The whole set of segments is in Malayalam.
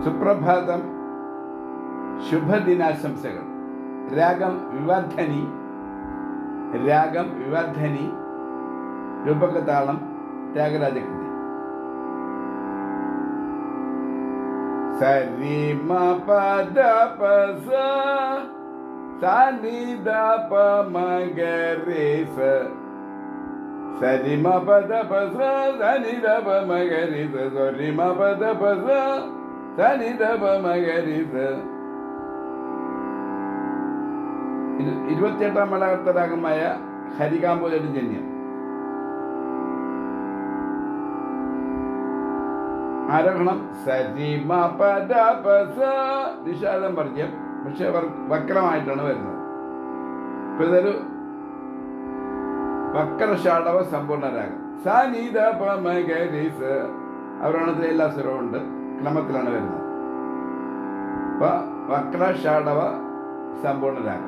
സുപ്രഭാതം, ശുഭദിനാശംസകൾ. രാഗം വിവർധനി, രൂപകതാളം ത്യാഗരാജകൃതി. സരി മ പദ പ സ നി ധ പ മ ഗ രെ സ. സരി മ പദ പ സ നി ധ പ മ ഗ രെ സ. സരി മ പദ പ സ നി ധ പ മ ഗ രെ സ. 28ാം മേളകർത്ത രാഗമായ ഹരികാംബോജന്യം. ആരോഹണം സരി മ പദ പ സ. നിഷാദം പർജ്യം, പക്ഷെ വക്രമായിട്ടാണ് വരുന്നത്. ഇപ്പൊ ഇതൊരു വക്രഷാഡവ സമ്പൂർണ്ണ രാഗം. സ നി ധ പ മ ഗ രെ സ. അവരോണത്തിൽ എല്ലാ സ്വരവും ഉണ്ട്, ക്രമത്തിലാണ് വരുന്നത്. അപ്പൊ വക്രഷാഡവ സമ്പൂർണ്ണ രാഗം.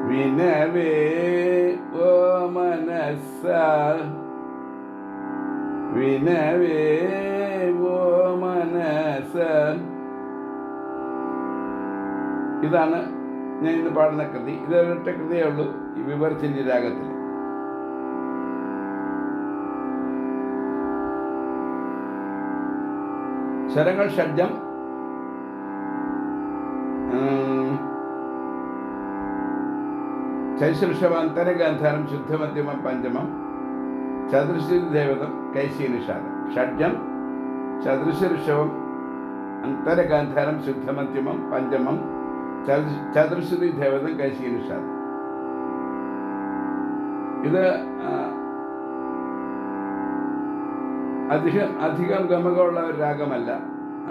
വിനവേ ഓ മനസ്സ, വിനവേ ഓ മനസ്സ. ഇതാണ് ഞാൻ ഇന്ന് പാടുന്ന കൃതി. ഇതൊരൊറ്റ കൃതിയേ ഉള്ളൂ ഈ വിവർധനി രാഗത്തിൽ. സ്വരങ്ങൾ ഷഡ്ജം. ചൈശ്രഷവാന്തരഗാന്ധാരം ശുദ്ധമധ്യമം പഞ്ചമം ചതുർശ്രുതി ദേവതം കൈശി നിഷാദം. ഷഡ്ജം ചതുർശ്രുഷവം അന്തരഗാന്ധാരം ശുദ്ധമധ്യമം പഞ്ചമം ചതുർശ്രുതി ദേവതം കൈശി നിഷാദം. ഇത് അധികം ഗമകമുള്ള ഒരു രാഗമല്ല.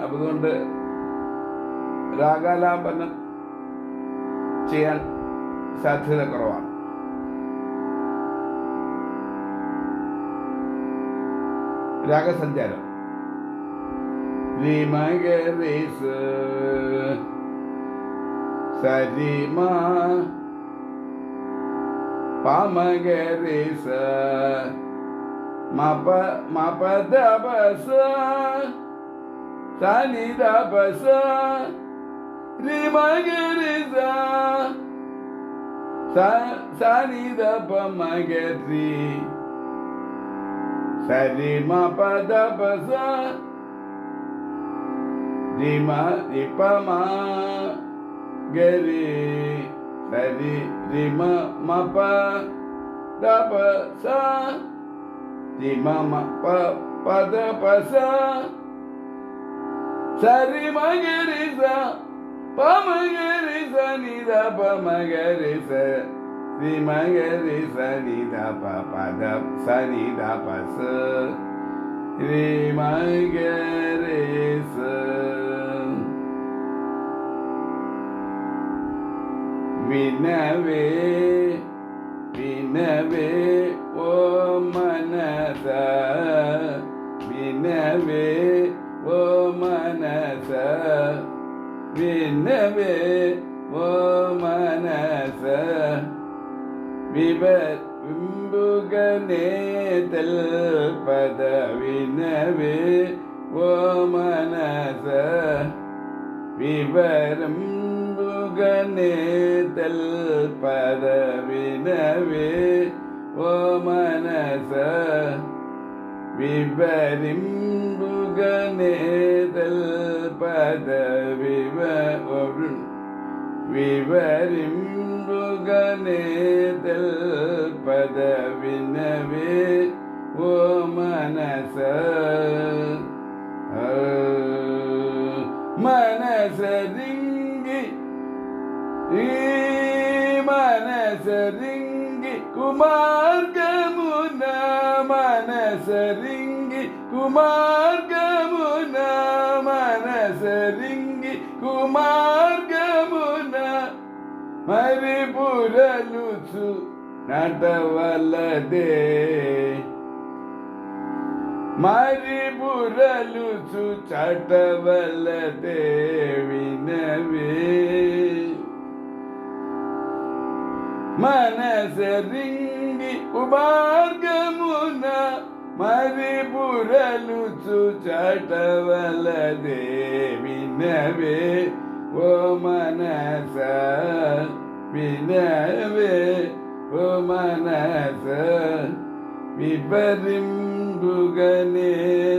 അതുകൊണ്ട് രാഗാലാപനം ചെയ്യാൻ സാധ്യത കുറവാണ്. രാഗസഞ്ചാരം. രി മ ഗ രെ സ സരി മ പ മ ഗ രെ സ മ പ ധ പ സ നി ധ പ സ രി മ ഗ രെ സ നി ധ പ മ ഗ രി. സരി മ പ ധ പ സ രി മ രി പ മ ഗ രി. സരി രി മ പ ധ പ സ രി മ പ ധ പ സ സരി മ ഗ രി സ പ മ ഗ രി സ നി ധ പ മ ഗ രി സ രി മ ഗ രി സ നി ധ പ പ ധ സ നി ധ പ സ രി മ ഗ രി സ. വിനവേ വിനവേ ഓ മനസ, വിനവേ ഓ മനസ, വിനവേ ഓ മനസ. വിംബുഗനേ തൽപദ വിനവേ ഓ മനസ. വിവരംബുഗനേ തൽപദ വിനവേ ഓ മനസ. വിവരിംബുഗനേ തൽപദ വിവരിംബുഗനേ തൽപദ വിനവേ ഓ മനസ. മനസരിങ്കി മനസരിങ്കി കുമാർഗമുന, മനസരിങ്കി കുമാർഗമുന, മനസരിങ്കി കുമാർഗമുന. മരിപുരലുസു നട്ടവലദേ, മരിപുരലുസു ചട്ടവലദേ വിനവേ. മനസരിങ്കി കുമാർഗമുന మరి పురలుచు చటవలదే వినవే ఓ మనస వినవే ఓ మనస విపరింబుగనే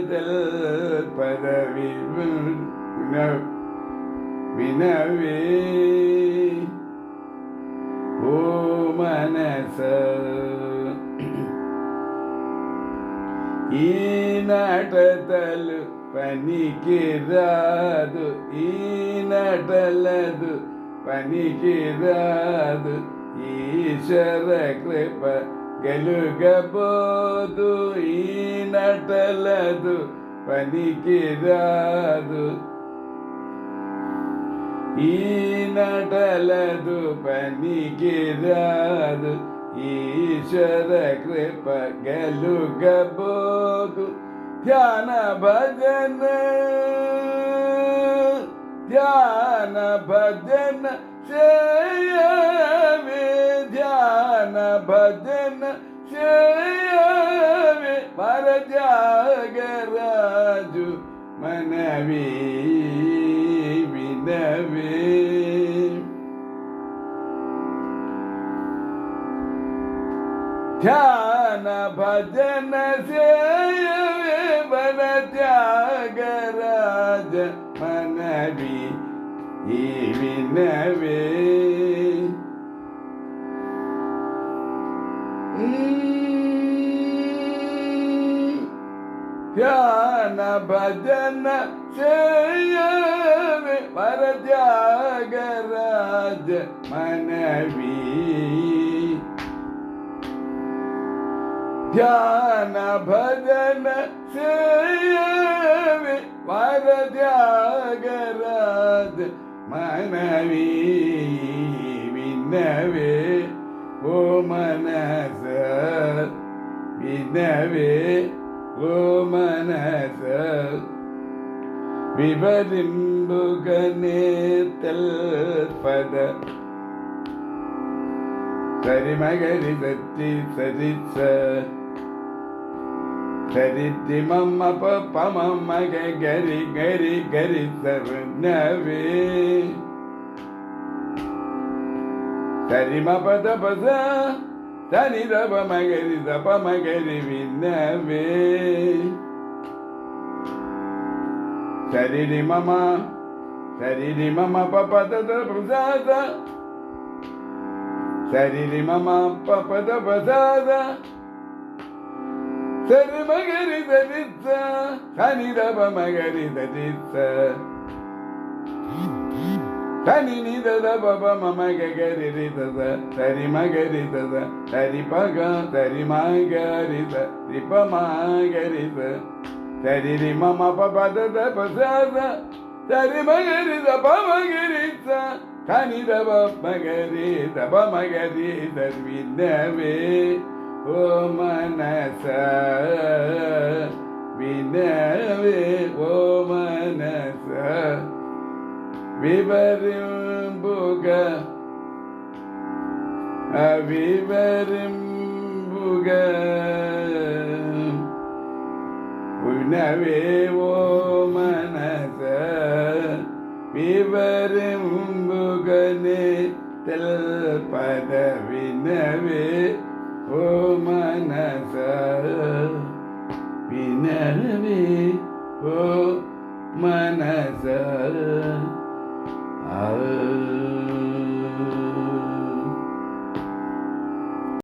తెల్పద వినవే ఓ మనస ఈ నటతలు పనికి రాదు ఈ నటలదు పనికి రాదు ఈశ్వర కృప గలుగబోదు ఈ నటలదు పనికి రాదు ఈ నటలదు పనికి రాదు ఈశ్వర కృప గలుగబోదు ధ్యాన భజన ధ్యాన భజన చేయవే ధ్యాన భజన చేయవే వరజాగరాజు మనవి వినవే ధ్యాన భజన సేయవే వర త్యాగరాజ మనవి ఈ వినవే ధ్యాన భజన సేయవే వర త్యాగరాజ మనవి ధ్యాన భజన సేయవే వర త్యాగరాజ మనవి వినవే ఓ మనస వినవే ఓ మనస వివరింబుగనే తెల్పద సరిమగరి సత్తి సరిస సరితి మమ్మ పప్ప మమ్మ గరి గరి గరి సవనవే సరిమ పద పద సని దప మగరి దప మగరి వినవే సరిరి మమ పపద ప్రసాద సరిరి మమ పపద ప్రసాద సరి మగరి దరిత్స సని దప మగరి దరిత్స సని నిద దప మమ గరి రిత సరి మగరి దద సరి పగ సరి మగరి రిప మగరి సరిరి మమ పపద ప్రసాద సరి మగరి దప మగరి సని దప మగరి దప మగరి వినవే ఓ మనస వినవే ఓ మనస వివరింబుగ అవివరింబుగ వినవే ఓ మనస వివరింబుగనే తెల్పద వినవే ఓ మనస వినవే ఓ మనస